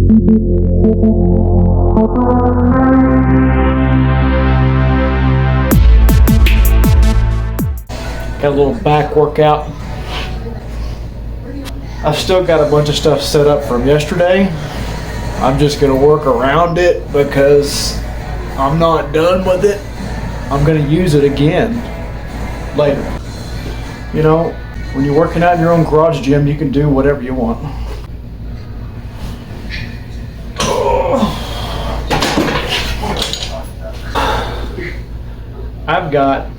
Got a little back workout. I've still got a bunch of stuff set up from yesterday. I'm just gonna work around it because I'm not done with it. I'm gonna use it again later. You know, when you're working out in your own garage gym, you can do whatever you want. I've got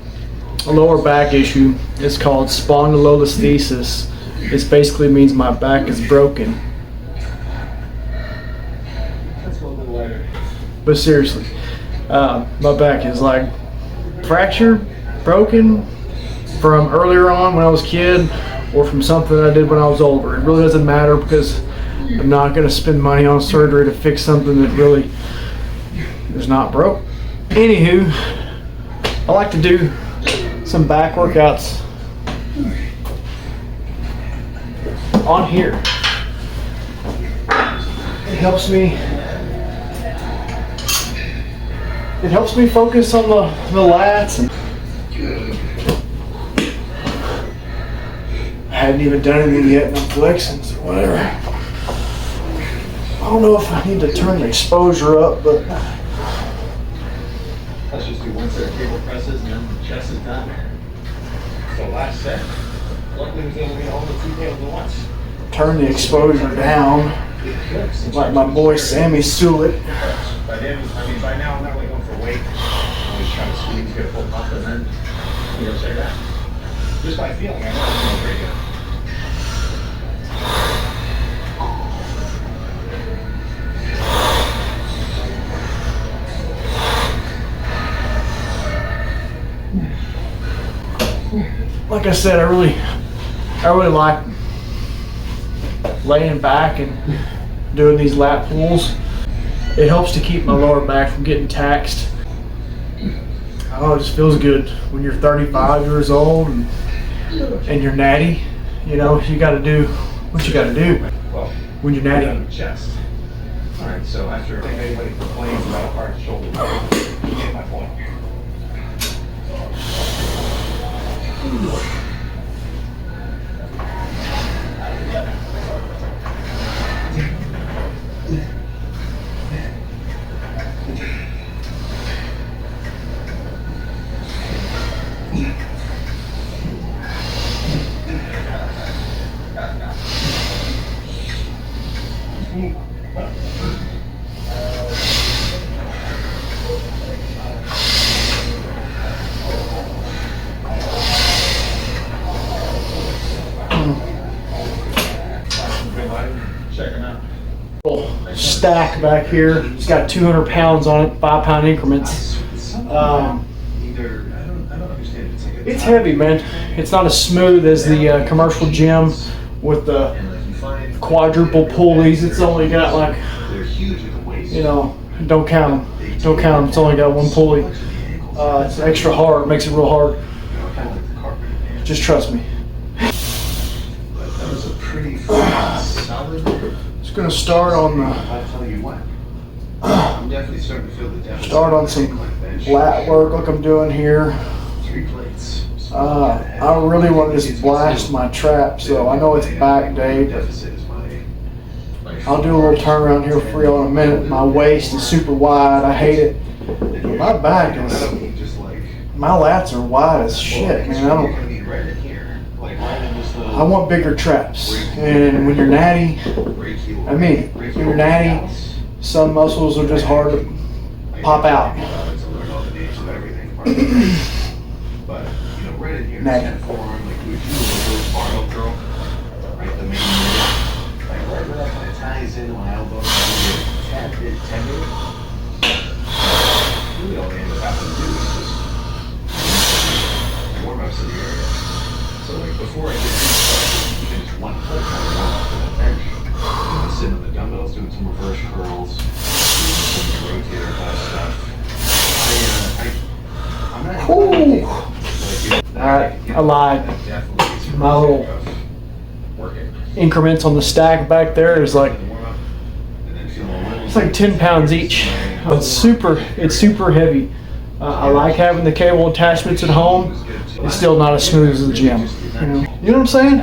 a lower back issue. It's called spondylolisthesis. This basically means my back is broken. But seriously, my back is like fractured, broken from earlier on when I was a kid or from something I did when I was older. It really doesn't matter because I'm not going to spend money on surgery to fix something that really is not broke. Anywho, I like to do some back workouts on here. It helps me focus on the lats. And I hadn't even done anything yet, and I'm flexing or whatever. I don't know if I need to turn the exposure up, but let's just do one set of cable presses and then the chest is done. So last set, luckily was able to get all the two tables at once. Turn the exposure down, like my boy Sammy Suet. By then, by now I'm not really going for weight. I'm always trying to squeeze, get a full pump, and then check it out. Just by feeling, I know it's going pretty good. Like I said, I really like laying back and doing these lat pulls. It helps to keep my lower back from getting taxed. Oh, it just feels good when you're 35 years old and you're natty. You know, you got to do what you got to do when you're natty. Chest. All right, so after anybody complains about a hard shoulder, you get my point. Check them out. Stack back here. It's got 200 pounds on it, 5-pound increments. It's heavy, man. It's not as smooth as the commercial gym with the quadruple pulleys. It's only got like, you know, don't count them. Don't count them. It's only got one pulley. It's extra hard. Makes it real hard. Just trust me. Just gonna start on the. Start on some lat work like I'm doing here. I really want to just blast my trap, so I know it's back day, but I'll do a little turnaround here for y'all in a minute. My waist is super wide. I hate it. My back is. My lats are wide as shit, man. I want bigger traps. And when you're natty, when you're natty, some muscles are just hard to pop out. Natty. So like before I did just one pull kind of warm up to the bench. Sitting on the dumbbells, doing some reverse curls, doing some rotator class stuff. I'm not. Alright, I lied. My little increments on the stack back there is like It's like 10 pounds each. It's super heavy. I like having the cable attachments at home. It's still not as smooth as the gym. You know what I'm saying?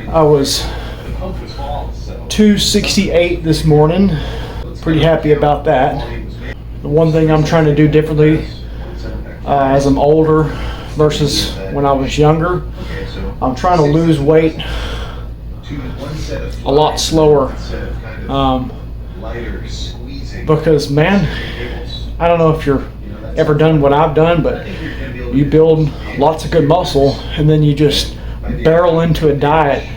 I was 268 this morning. Pretty happy about that. The one thing I'm trying to do differently as I'm older versus when I was younger, I'm trying to lose weight a lot slower. Because man, I don't know if you're ever done what I've done, but you build lots of good muscle and then you just barrel into a diet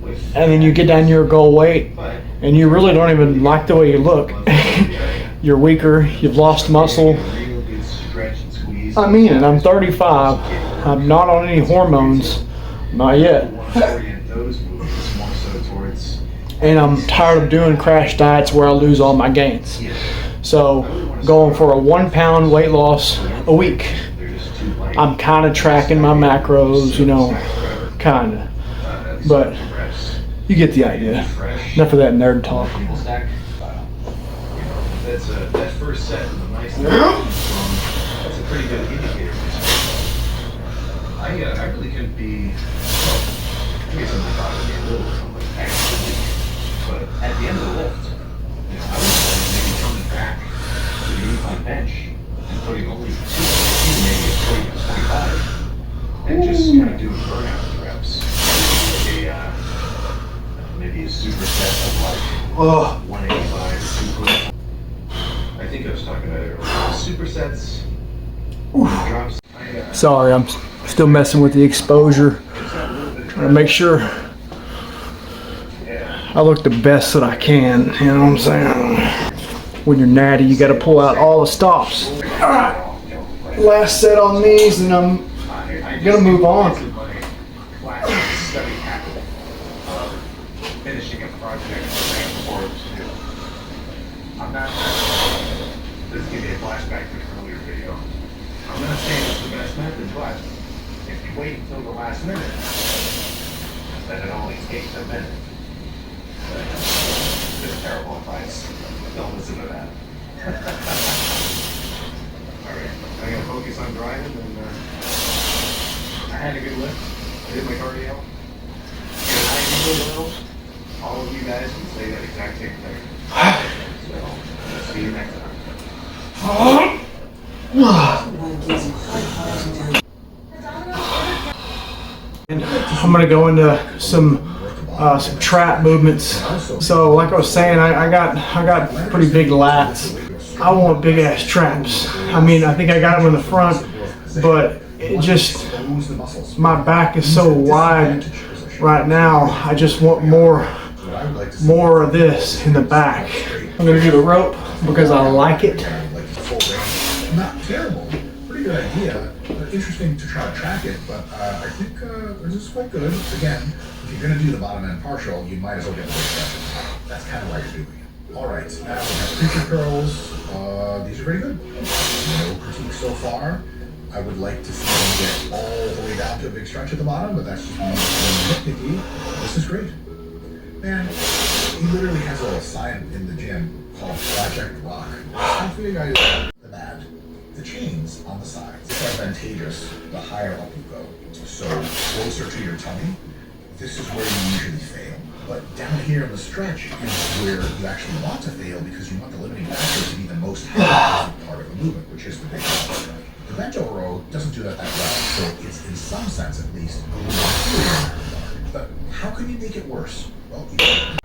and then you get down to your goal weight and you really don't even like the way you look. You're weaker, you've lost muscle. I mean it, I'm 35. I'm not on any hormones, not yet. And I'm tired of doing crash diets where I lose all my gains. So going for a 1 pound weight loss a week. I'm kind of tracking my macros, you know, kind of. But you get the idea. Enough of that nerd talk. That first set of the nice that's a pretty good indicator. I really couldn't be. I guess I thought it'd be a little something actually, but at the end of the lift, I was maybe coming back to the incline bench and putting only 2, maybe a 20 to 25, and just kind of doing burnout reps. Maybe a superset of like 185 to 2. I think I was talking about it earlier. Supersets. Drops. Sorry, I'm still messing with the exposure. Trying to make sure I look the best that I can. You know what I'm saying? When you're natty, you got to pull out all the stops. All right, last set on these, and I'm gonna move on. Finishing a project I'm not. This give me a flashback to an earlier video. I'm not saying it's the best method, but if you wait until the last minute, then it only takes a minute. This is terrible advice. Don't listen to that. Alright, I'm gonna focus on driving, and I had a good lift. I did my cardio. And I feel well. All of you guys can say that exact same thing. So, see you next time. I'm gonna go into some trap movements. So, like I was saying, I got pretty big lats. I want big ass traps. I mean, I think I got them in the front, but it just my back is so wide right now. I just want more of this in the back. I'm gonna do the rope because I like it. Not terrible. Pretty good idea. Interesting to try to track it, but I think this is quite good. Again, if you're going to do the bottom end partial, you might as well get the big session. That's kind of why you're doing it. All right, now we have creature curls. These are very good. No critique so far. I would like to see them get all the way down to a big stretch at the bottom, but that's just me nitpicky. This is great. Man, he literally has a little sign in the gym called Project Rock. How for you guys the bad? The chains on the sides. It's advantageous the higher up you go. So closer to your tummy, this is where you usually fail. But down here in the stretch is where you actually want to fail because you want the limiting factor to be the most heavy part of the movement, which is the big row. The bent over row doesn't do that well, so it's in some sense at least a little inferior. But how can you make it worse? Well, you can.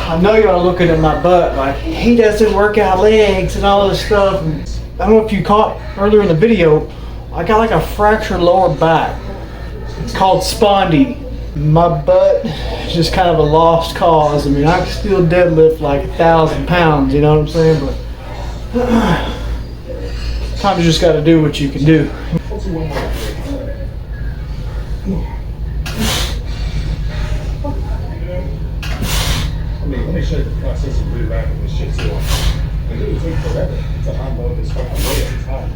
I know y'all are looking at my butt like he doesn't work out legs and all this stuff. And I don't know if you caught earlier in the video, I got like a fractured lower back. It's called spondy. My butt is just kind of a lost cause. I mean, I can still deadlift like 1,000 pounds, you know what I'm saying? But sometimes you just got to do what you can do. Let me show you the process of rewrapping this shit too. It really takes forever to unload this fucking weight every time.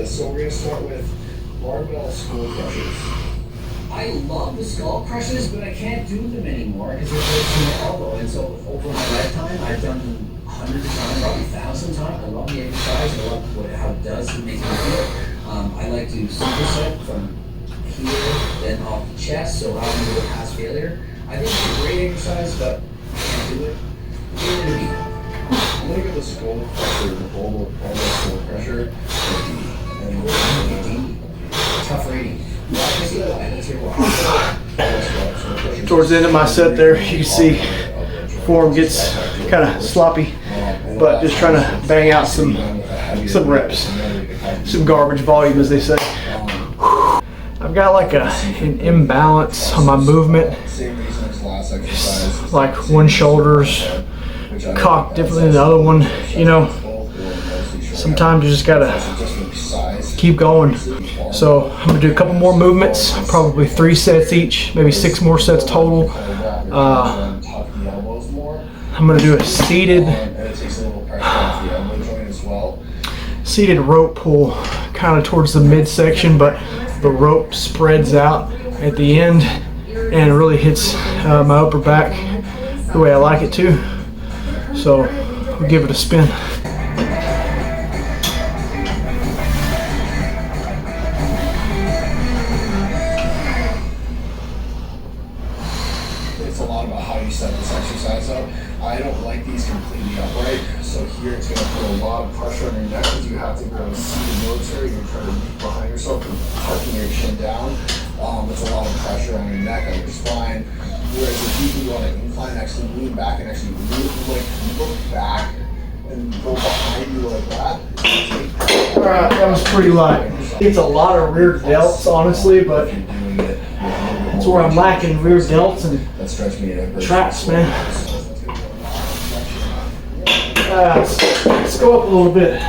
So we're gonna start with barbell skull crushes. I love the skull crushes, but I can't do them anymore because it hurts my elbow. And so over my lifetime, I've done them hundreds of times, probably 1,000 times. I love the exercise. I love how it does. It makes me feel. I like to superset from here, then off the chest, so how I'm go past failure. I think it's a great exercise, but I can't do it. Give it a beat. I'm gonna give the skull crusher, the barbell skull crusher, a D. And we're A D. Tough rating. Towards the end of my set there, you can see form gets kind of sloppy, but just trying to bang out some reps, some garbage volume, as they say. I've got like an imbalance on my movement. Like one shoulder's cocked differently than the other one. You know, sometimes you just gotta keep going. So I'm gonna do a couple more movements, probably 3 sets each, maybe 6 more sets total. I'm gonna do a seated rope pull, kind of towards the midsection, but the rope spreads out at the end and it really hits my upper back the way I like it to. So we'll give it a spin. It's a lot about how you set this exercise up. I don't like these completely upright, so here it's going to put a lot of pressure on your neck because you have to go seated military. You're trying to reach behind yourself and tucking your chin down. It's a lot of pressure on your neck, on your spine. Whereas if you want to incline, actually lean back and actually look back and go behind you like that. Alright, that was pretty light. It's a lot of rear delts, honestly, but that's where I'm lacking, rear delts and traps, man. Let's go up a little bit.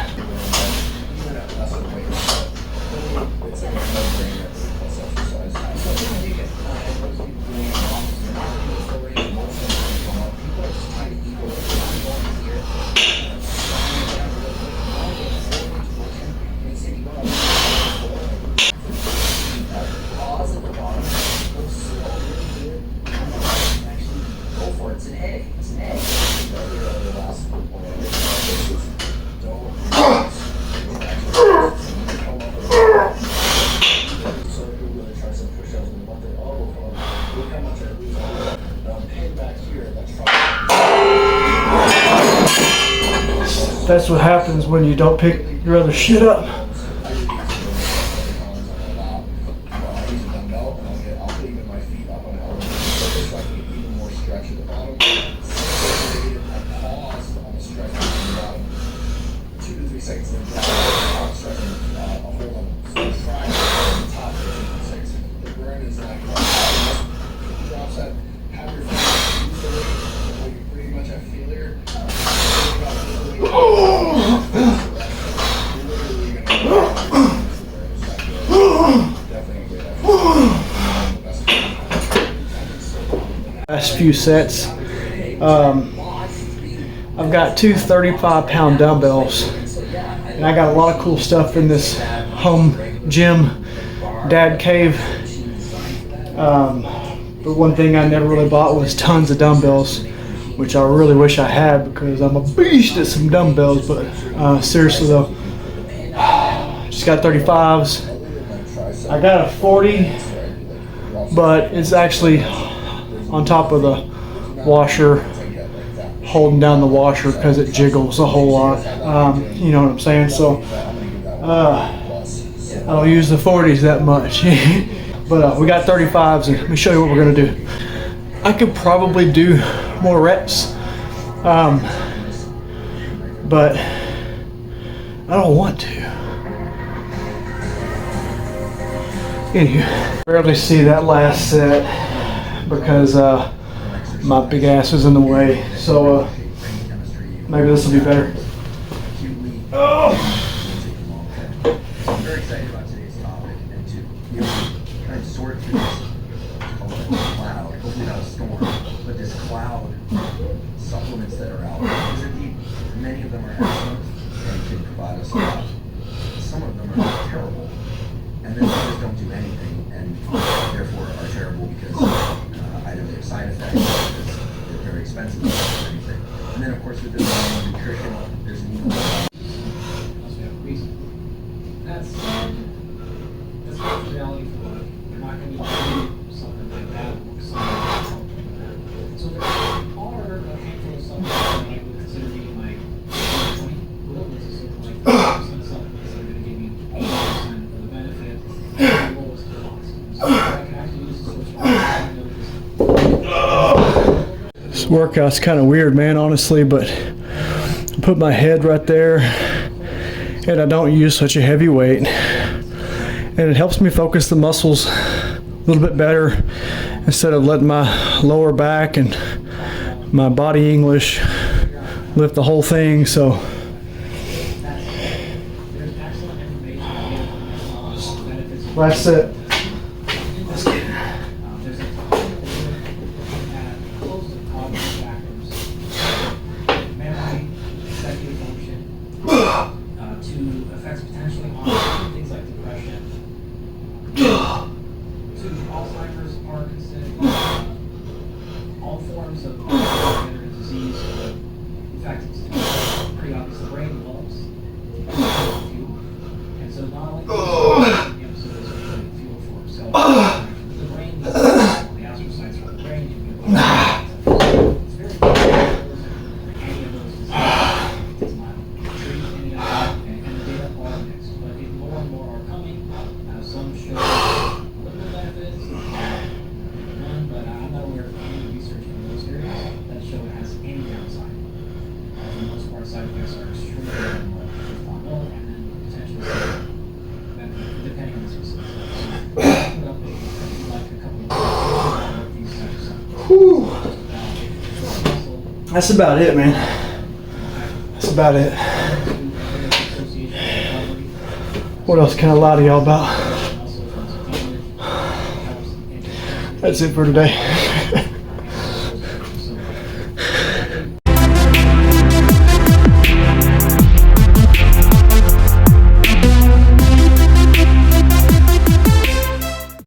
That's what happens when you don't pick your other shit up. Last few sets, I've got 2 35-pound dumbbells, and I got a lot of cool stuff in this home gym, dad cave. But one thing I never really bought was tons of dumbbells, which I really wish I had because I'm a beast at some dumbbells. But seriously though, just got 35s. I got a 40, but it's actually on top of the washer, holding down the washer because it jiggles a whole lot. You know what I'm saying? So I don't use the 40s that much. But we got 35s, and let me show you what we're gonna do. I could probably do more reps, but I don't want to. Anywho, barely see that last set because my big ass was in the way. So maybe this will be better. Oh. I'm very excited about today's topic and to kind of sort through this cloud, hopefully not a storm, but this cloud supplements that are out there. Because indeed, many of them are excellent and can provide us a lot. Some of them are terrible, and then they just don't do anything, and therefore are terrible because either they have side effects, because they're very expensive, or anything. And then of course with the nutrition, there's an even Also have a reason. That's not the reality for life. They're not going to do something like that or something. So there are a handful of supplements that I would consider being like 20 equivalents of something like 50% supplements that are going to give me 80% of the benefit at the lowest cost. So I can actually use this source of This workout's kind of weird, man, honestly, but I put my head right there and I don't use such a heavy weight. And it helps me focus the muscles a little bit better instead of letting my lower back and my body English lift the whole thing. So there's excellent information benefits. that's it. There's a at close to cognitive factors, memory, executive function, to effects potentially on things like depression, to Alzheimer's, Parkinson's, all forms of neurodegenerative disease. In fact, it's pretty obvious the brain loves fuel, and so not only the episodes are fuel for itself, the brain needs the astrocytes from the brain to be able to it's very difficult any of those diseases. It's not treat any of that, and the data are mixed, but more and more are coming. Some show little benefits, none, but I'm not aware of any research from those areas that show it has any downside. For the most part, side effects are extremely minimal, if not no, and then potentially benefit, depending on the specific. So, put up like a couple of these types of That's about it, man. That's about it. What else can I lie to y'all about? That's it for today.